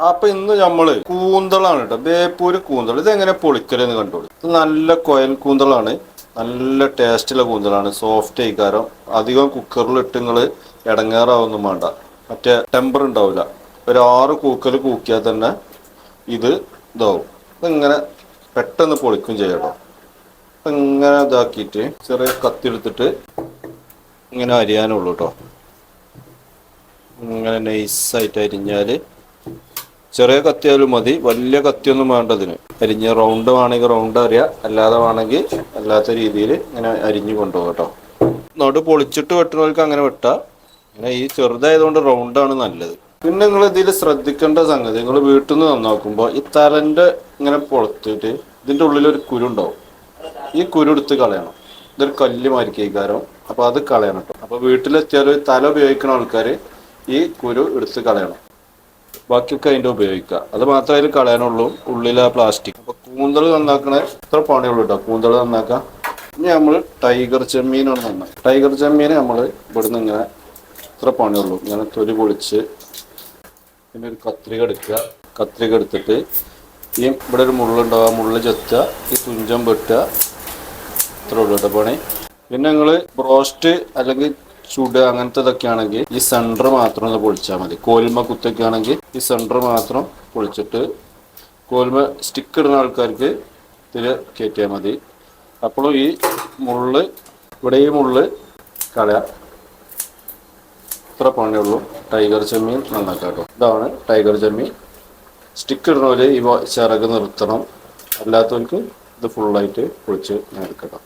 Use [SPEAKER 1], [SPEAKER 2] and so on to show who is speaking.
[SPEAKER 1] അപ്പൊ ഇന്ന് നമ്മള് കൂന്തളാണ് കേട്ടോ, ബേപ്പൂര് കൂന്തൾ. ഇതെങ്ങനെ പൊളിക്കലെന്ന് കണ്ടോളൂ. ഇത് നല്ല കൊയൽ കൂന്തളാണ്, നല്ല ടേസ്റ്റുള്ള കൂന്തളാണ്, സോഫ്റ്റ് ആയിക്കാരം. അധികം കുക്കറിലിട്ട് നിങ്ങള് ഇടങ്ങേറാവൊന്നും വേണ്ട, മറ്റേ ടെമ്പർ ഉണ്ടാവില്ല. ഒരു 6 കൂക്കൽ കൂക്കിയാൽ തന്നെ ഇത് ഇതാവും. ഇതിങ്ങനെ പെട്ടെന്ന് പൊളിക്കും ചെയ്യട്ടോ. ഇങ്ങനെ ഇതാക്കിയിട്ട് ചെറിയ കത്തി എടുത്തിട്ട് ഇങ്ങനെ അരിയാനുള്ളൂ കേട്ടോ. ഇങ്ങനെ നൈസായിട്ട് അരിഞ്ഞാൽ, ചെറിയ കത്തിയാലും മതി, വലിയ കത്തിയൊന്നും വേണ്ടതിന്. അരിഞ്ഞ് റൗണ്ട് വേണമെങ്കിൽ റൗണ്ട് അറിയാം, അല്ലാതെ വേണമെങ്കിൽ അല്ലാത്ത രീതിയിൽ ഇങ്ങനെ അരിഞ്ഞു കൊണ്ടുപോകാം കേട്ടോ. നടു പൊളിച്ചിട്ട് വെട്ടുന്നവർക്ക് അങ്ങനെ വെട്ടാം. പിന്നെ ഈ ചെറുതായതുകൊണ്ട് റൗണ്ടാണ് നല്ലത്. പിന്നെ നിങ്ങൾ ഇതിൽ ശ്രദ്ധിക്കേണ്ട സംഗതി, നിങ്ങൾ വീട്ടിൽ നിന്ന് നന്നാക്കുമ്പോൾ ഈ തലൻ്റെ ഇങ്ങനെ പൊളത്തിട്ട് ഇതിൻ്റെ ഉള്ളിലൊരു കുരു ഉണ്ടാവും. ഈ കുരു എടുത്ത് കളയണം. ഇതൊരു കല്ല് മാരിക്കാരം, അപ്പോൾ അത് കളയണം കേട്ടോ. അപ്പോൾ വീട്ടിലെത്തിയാൽ തല ഉപയോഗിക്കുന്ന ആൾക്കാർ ഈ കുരു എടുത്ത് കളയണം. ബാക്കിയൊക്കെ അതിൻ്റെ ഉപയോഗിക്കുക. അത് മാത്രമേ അതിൽ കളയാനുള്ളൂ, ഉള്ളിലെ പ്ലാസ്റ്റിക്. അപ്പോൾ കൂന്തൾ നന്നാക്കണേ ഇത്ര പണിയുള്ളൂ കേട്ടോ, കൂന്തൾ നന്നാക്കാം. ഇനി നമ്മൾ ടൈഗർ ചെമ്മീനാണ് നന്നാക്കുക. ടൈഗർ ചെമ്മീൻ നമ്മൾ ഇവിടുന്ന് ഇങ്ങനെ ഇത്ര പണിയുള്ളൂ. ഇങ്ങനെ തൊലി പൊളിച്ച് പിന്നെ ഒരു കത്രിക എടുക്കുക. കത്രിക എടുത്തിട്ട് ഈ ഇവിടെ ഒരു മുള്ളുണ്ടാവുക, മുള്ള് ചെത്തുക, ഈ തുഞ്ചം വെട്ടുക. ഇത്ര ഉള്ളൂ കേട്ടോ പണി. പിന്നെ നിങ്ങൾ ബ്രോസ്റ്റ് അല്ലെങ്കിൽ ചുട് അങ്ങനത്തെ ആണെങ്കിൽ ഈ സെൻറ്റർ മാത്രം ഒന്ന് പൊളിച്ചാൽ മതി. കോൽമ കുത്തൊക്കെ ആണെങ്കിൽ ഈ സെൻറ്റർ മാത്രം പൊളിച്ചിട്ട് കോൽമ സ്റ്റിക്ക് ഇടുന്ന ആൾക്കാർക്ക് ഇതിൽ കയറ്റിയാൽ മതി. അപ്പോൾ ഈ മുള്ള്, ഇവിടെ ഈ മുള്ള് കളയാം. ഇത്ര പണിയുള്ളൂ. ടൈഗർ ചെമ്മീൻ നന്നാക്കാം കേട്ടോ. ഇതാണ് ടൈഗർ ചെമ്മീൻ. സ്റ്റിക്ക് ഇടുന്നവർ ഈ ചിറക് നിർത്തണം, അല്ലാത്തവർക്ക് ഇത് ഫുള്ളായിട്ട് പൊളിച്ച് ഞാൻ എടുക്കട്ടോ.